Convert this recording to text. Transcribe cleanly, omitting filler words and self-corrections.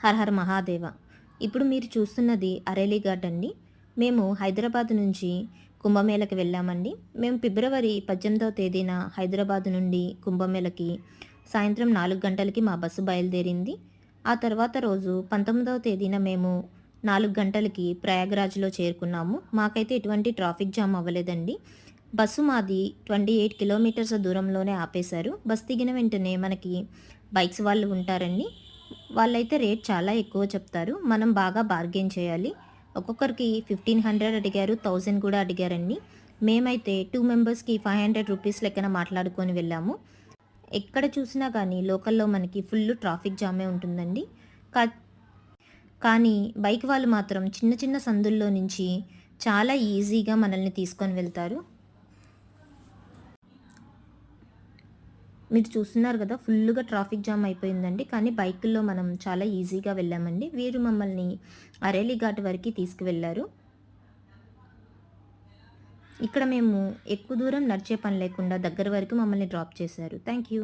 Her her Mahadeva. ఇప్పుడు మీరు చూస్తున్నది అరేలి ఘాట్ అండి. మేము హైదరాబాద్ నుంచి కుంభమేళకి వెళ్ళామండి. మేము ఫిబ్రవరి 18వ తేదీన హైదరాబాద్ నుండి కుంభమేళకి సాయంత్రం 4 గంటలకి మా బస్సు బయలుదేరింది. ఆ తర్వాత రోజు 19వ తేదీన మేము 4 గంటలకి ప్రయాగ్రాజ్‌లో చేరుకున్నాము. మాకైతే ఎటువంటి ట్రాఫిక్ జామ్ అవ్వలేదండి. బస్సు మాది 28 కిలోమీటర్స్ దూరంలోనే ఆపేశారు. బస్ దిగిన వెంటనే మనకి బైక్స్ వాళ్ళు ఉంటారండి. వాళ్ళైతే రేట్ చాలా ఎక్కువ చెప్తారు. మనం బాగా బార్గెయిన్ చేయాలి. ఒక్కొక్కరికి 1500 అడిగారు, 1000 కూడా అడిగారండి. మేమైతే 2 మెంబర్స్‌కి 500 రూపీస్ లెక్కన మాట్లాడుకొని వెళ్ళాము. ఎక్కడ చూసినా కానీ లోకల్‌లో మనకి ఫుల్ ట్రాఫిక్ జామే ఉంటుందండి. కా కానీ బైక్ వాళ్ళు మాత్రం చిన్న చిన్న సందుల్లో నుంచి చాలా ఈజీగా మనల్ని తీసుకొని వెళ్తారు. మీరు చూస్తున్నారు కదా! ఫుల్లుగా ట్రాఫిక్ జామ్ అయిపోయిందండి. కానీ బైకుల్లో మనం చాలా ఈజీగా వెళ్ళామండి. వీరు మమ్మల్ని అరేలి ఘాట్ వరకి తీసుకువెళ్లారు. ఇక్కడ మేము ఎక్కువ దూరం నడిచే పని లేకుండా దగ్గర వరకు మమ్మల్ని డ్రాప్ చేశారు. Thank you.